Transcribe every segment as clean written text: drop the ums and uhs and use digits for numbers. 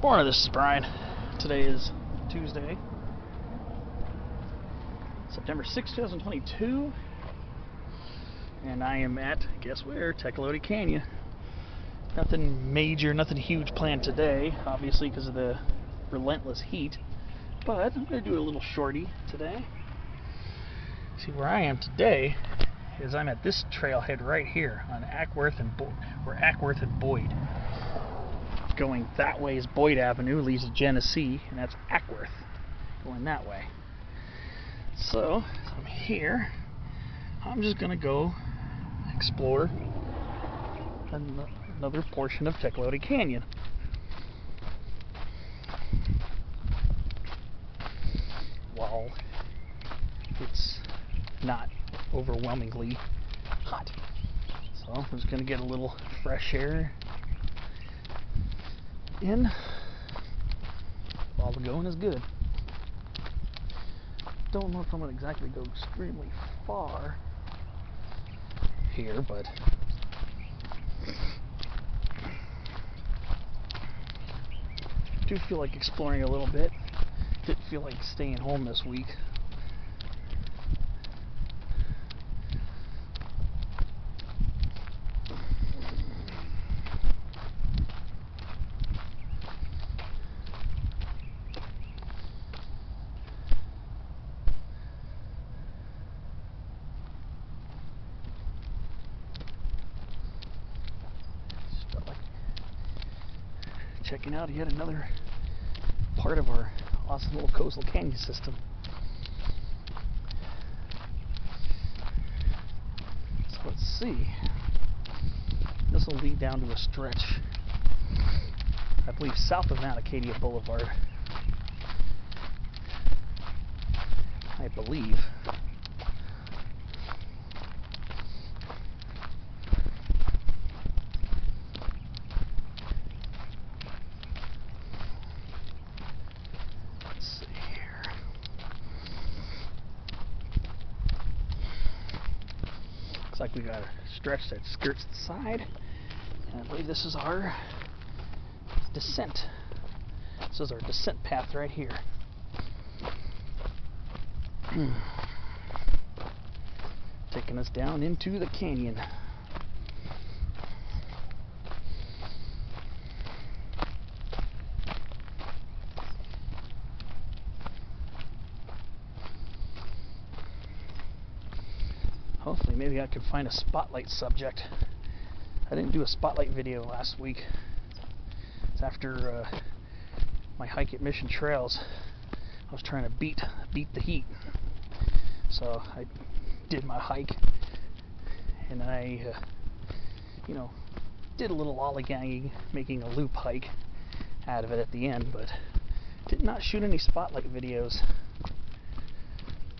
Morning, this is Brian. Today is Tuesday, September 6, 2022, and I am at, guess where, Tecolote Canyon. Nothing major, nothing huge planned today, obviously because of the relentless heat, but I'm going to do a little shorty today. See, where I am today is I'm at this trailhead right here on Ackworth and Boyd. Going that way is Boyd Avenue, leads to Genesee, and that's Ackworth, going that way. So I'm here. I'm just going to go explore another portion of Tecolote Canyon. While it's not overwhelmingly hot. So I'm just going to get a little fresh air in while the going is good. Don't know if I'm going to exactly go extremely far here, but I do feel like exploring a little bit. Didn't feel like staying home this week. Checking out yet another part of our awesome little coastal canyon system. So let's see. This will lead down to a stretch, I believe, south of Mount Acadia Boulevard. I believe. Looks like we got a stretch that skirts the side, and I believe this is our descent. This is our descent path right here. Taking us down into the canyon. Hopefully, maybe I could find a spotlight subject. I didn't do a spotlight video last week. It's after my hike at Mission Trails. I was trying to beat the heat. So I did my hike, and I, did a little lollygagging, making a loop hike out of it at the end, but did not shoot any spotlight videos.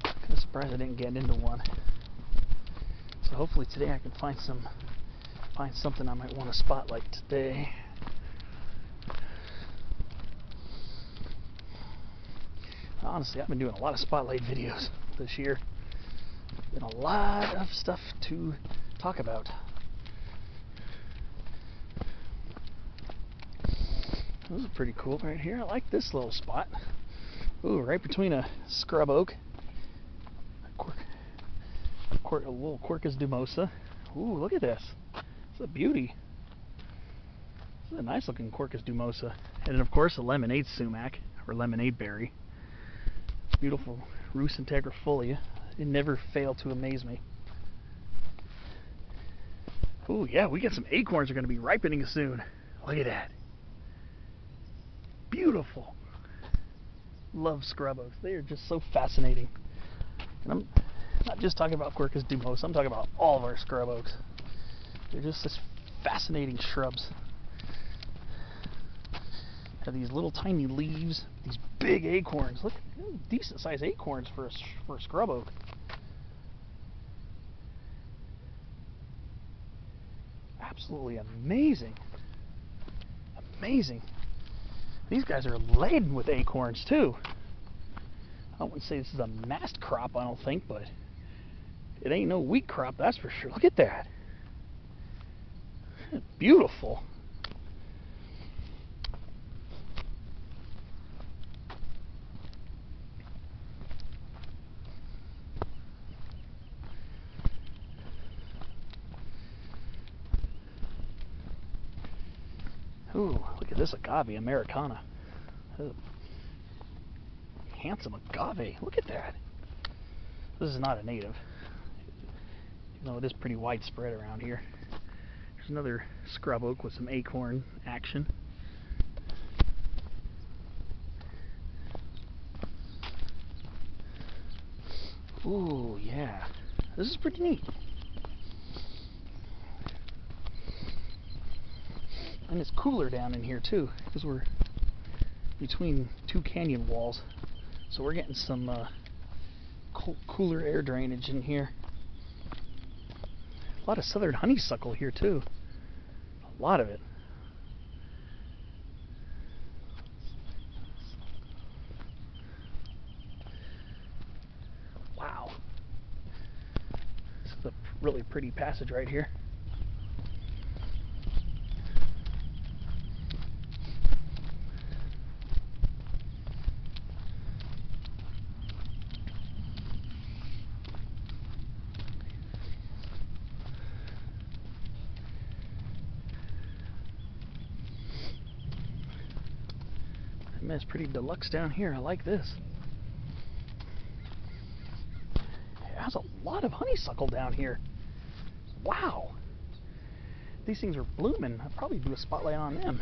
Kind of surprised I didn't get into one. So hopefully today I can find something I might want to spotlight today. Honestly, I've been doing a lot of spotlight videos this year. Been a lot of stuff to talk about. This is pretty cool right here. I like this little spot. Ooh, right between a scrub oak, a little Quercus dumosa. Ooh, look at this. It's a beauty. This is a nice looking Quercus dumosa. And then of course a lemonade sumac, or lemonade berry. Beautiful Rus integrifolia. It never failed to amaze me. Ooh, yeah, we got some acorns that are going to be ripening soon. Look at that. Beautiful. Love scrub oaks. They are just so fascinating. And I'm not just talking about Quercus dumosa, I'm talking about all of our scrub oaks. They're just such fascinating shrubs. Have these little tiny leaves, these big acorns. Look, decent sized acorns for a scrub oak. Absolutely amazing. Amazing. These guys are laden with acorns too. I wouldn't say this is a mast crop, I don't think, but it ain't no wheat crop, that's for sure. Look at that. Beautiful. Ooh, look at this agave Americana. Ooh. Handsome agave. Look at that. This is not a native, even though it is pretty widespread around here. There's another scrub oak with some acorn action. Ooh, yeah. This is pretty neat. And it's cooler down in here too, because we're between two canyon walls. So we're getting some cooler air drainage in here. A lot of southern honeysuckle here too. A lot of it. Wow. This is a really pretty passage right here. Man, it's pretty deluxe down here. I like this. It has a lot of honeysuckle down here. Wow. These things are blooming. I'd probably do a spotlight on them.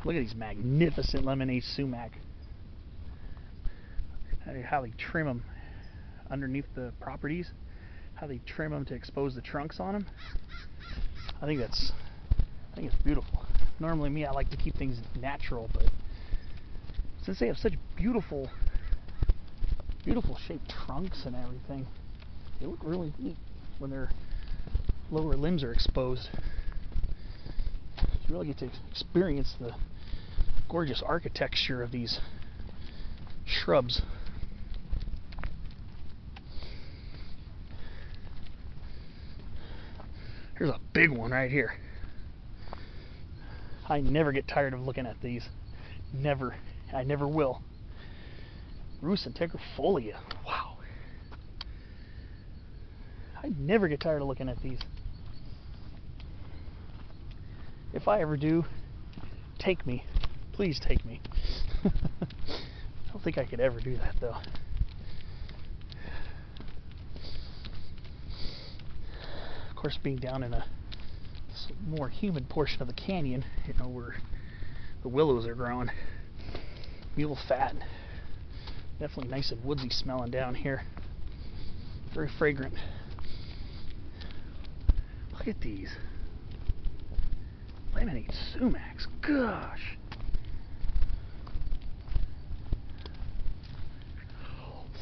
Look at these magnificent lemonade sumac. How they trim them underneath the properties. How they trim them to expose the trunks on them. I think it's beautiful. Normally me, I like to keep things natural, but since they have such beautiful shaped trunks and everything, they look really neat when their lower limbs are exposed. You really get to experience the gorgeous architecture of these shrubs. Here's a big one right here. I never get tired of looking at these. Never. I never will. Rus integrifolia. Wow. I never get tired of looking at these. If I ever do, take me. Please take me. I don't think I could ever do that though. Of course, being down in a more humid portion of the canyon, you know, where the willows are growing, mule fat, definitely nice and woodsy smelling down here. Very fragrant. Look at these lemonade sumacs. Gosh.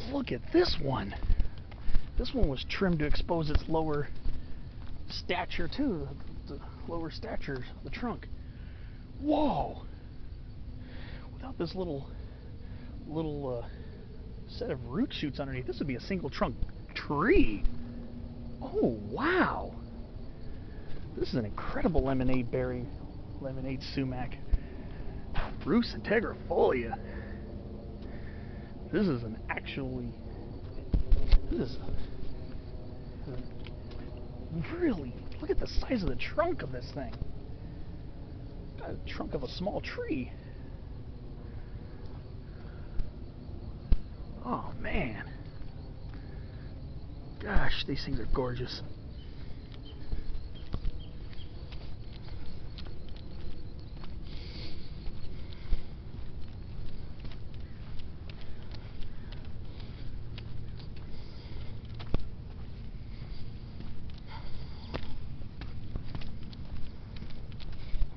Look at this one. This one was trimmed to expose its lower stature too, the lower stature of the trunk. Whoa! Without this little set of root shoots underneath, this would be a single trunk tree. Oh wow! This is an incredible lemonade sumac. Rus integrifolia. This is really, look at the size of the trunk of this thing. Got a trunk of a small tree. Oh man. Gosh, these things are gorgeous.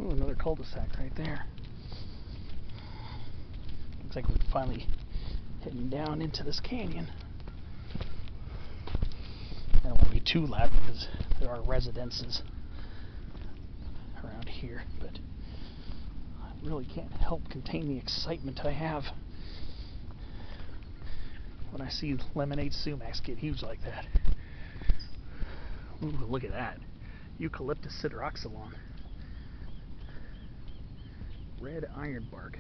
Ooh, another cul-de-sac right there. Looks like we're finally heading down into this canyon. I don't want to be too loud because there are residences around here, but I really can't help contain the excitement I have when I see lemonade sumacs get huge like that. Ooh, look at that. Eucalyptus sideroxylon. Red ironbark.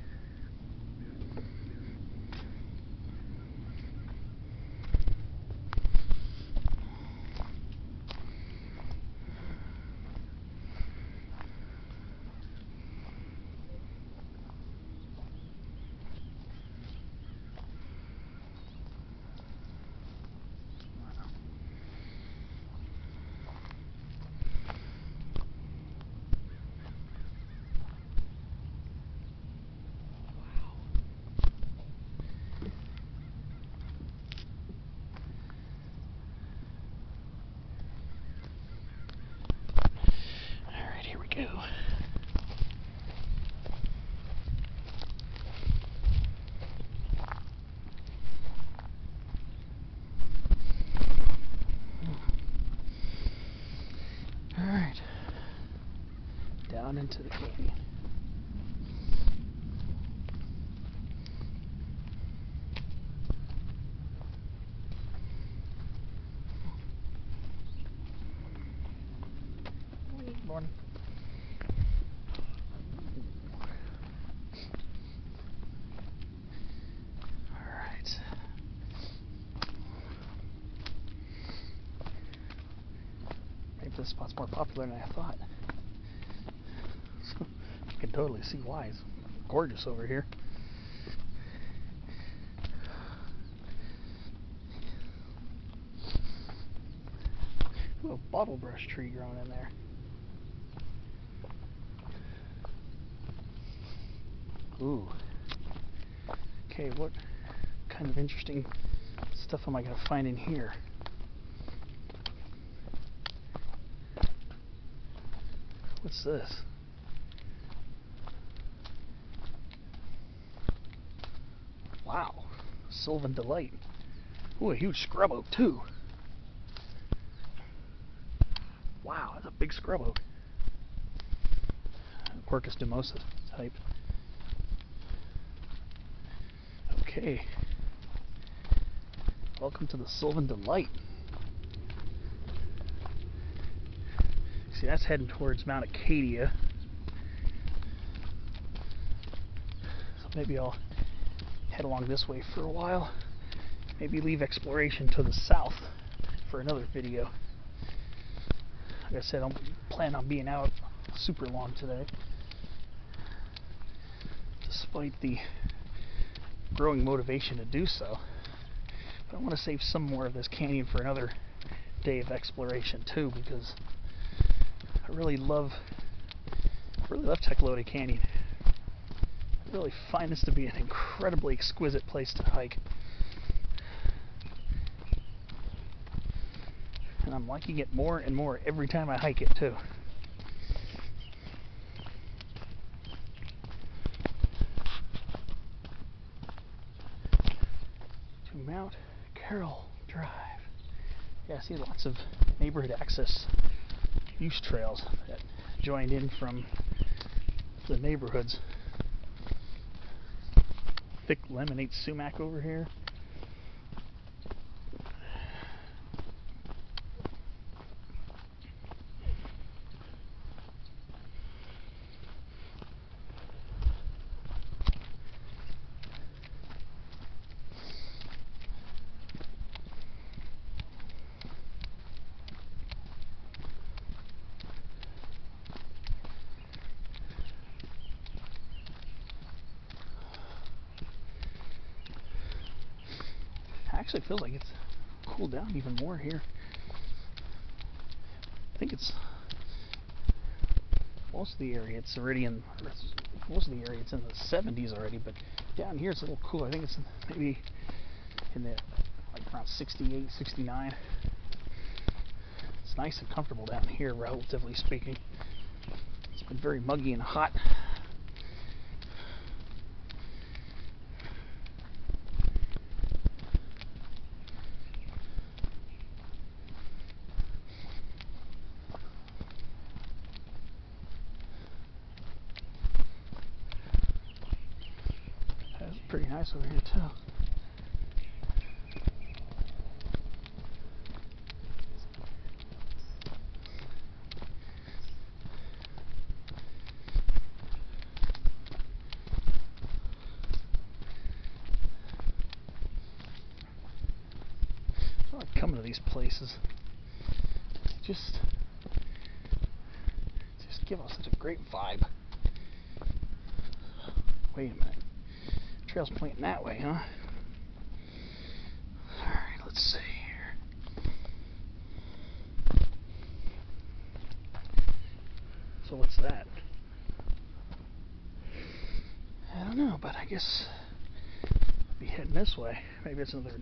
do. Alright. Down into the canyon. Morning. Alright. Maybe this spot's more popular than I thought. I can totally see why. It's gorgeous over here. Ooh, a bottle brush tree growing in there. Ooh. Okay, what kind of interesting stuff am I going to find in here? What's this? Wow. Sylvan Delight. Ooh, a huge scrub oak too. Wow, that's a big scrub oak. Quercus dumosa type. Okay. Welcome to the Sylvan Delight. See, that's heading towards Mount Acadia. So maybe I'll head along this way for a while. Maybe leave exploration to the south for another video. Like I said, I don't plan on being out super long today, despite the growing motivation to do so. But I want to save some more of this canyon for another day of exploration too, because I really love Tecolote Canyon. I really find this to be an incredibly exquisite place to hike. And I'm liking it more and more every time I hike it too. To Mount Carroll Drive. Yeah, I see lots of neighborhood access use trails that join in from the neighborhoods. Thick lemonade sumac over here. Actually, it feels like it's cooled down even more here. I think it's most of the area. It's already in most of the area. It's in the 70s already, but down here it's a little cooler. I think it's maybe in the like around 68, 69. It's nice and comfortable down here, relatively speaking. It's been very muggy and hot. Pretty nice over here too. I like coming to these places. Just give us such a great vibe. Wait a minute. Trail's pointing that way, huh? Alright, let's see here. So what's that? I don't know, but I guess I'll be heading this way. Maybe it's another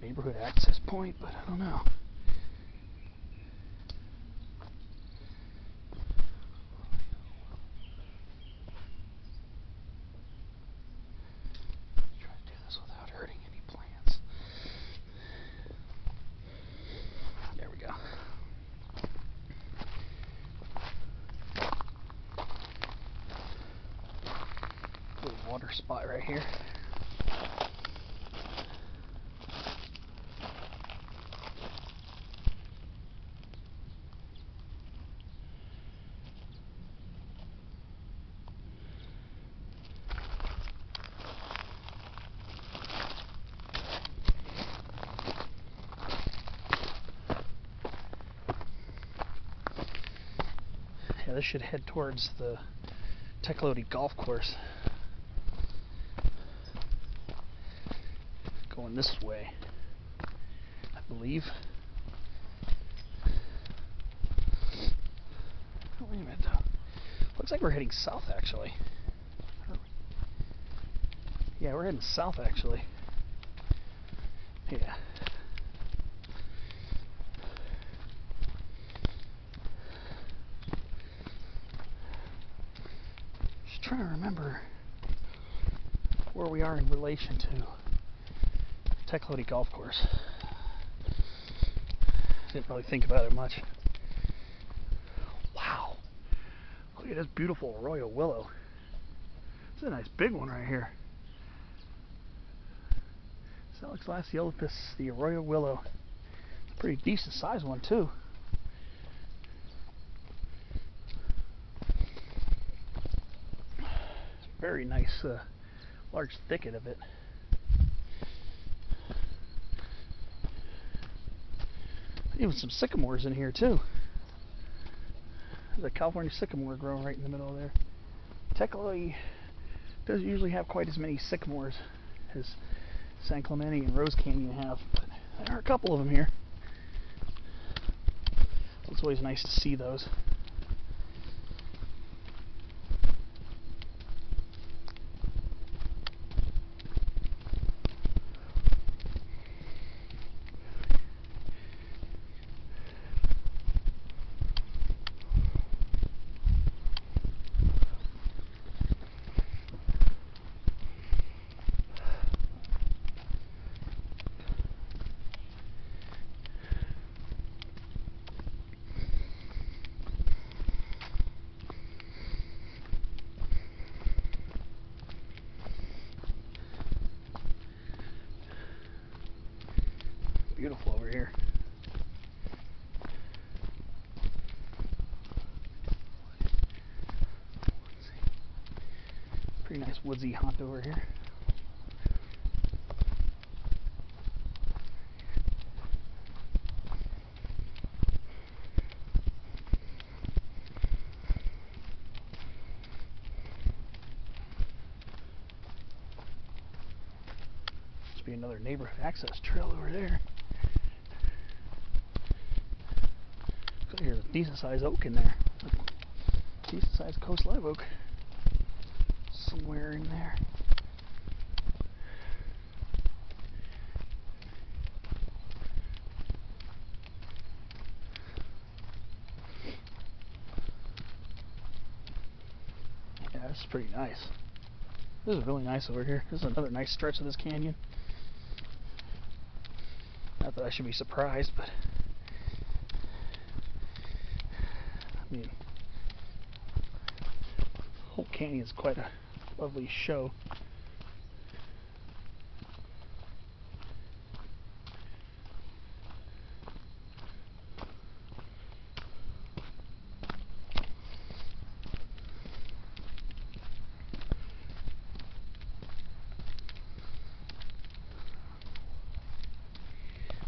neighborhood access point, but I don't know. spot right here. Yeah, this should head towards the Tecolote golf course. Going this way, I believe. Oh, wait a minute. Looks like we're heading south, actually. Yeah, we're heading south, actually. Yeah. Just trying to remember where we are in relation to Tecolote golf course. Didn't really think about it much. Wow. Look at this beautiful royal willow. This is a nice big one right here. Salix glaciolopus, the royal willow. It's a pretty decent sized one too. Very nice large thicket of it. Even some sycamores in here too. There's a California sycamore growing right in the middle there. Tecolote doesn't usually have quite as many sycamores as San Clemente and Rose Canyon have, but there are a couple of them here. So it's always nice to see those. Beautiful over here. Pretty nice woodsy haunt over here. Must be another neighborhood access trail over there. There's a decent sized oak in there. Decent sized coast live oak. Somewhere in there. Yeah, this is pretty nice. This is really nice over here. This is another nice stretch of this canyon. Not that I should be surprised, but I mean, the whole canyon is quite a lovely show.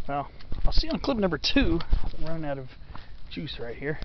Well, I'll see you on clip number 2. I'm running out of juice right here.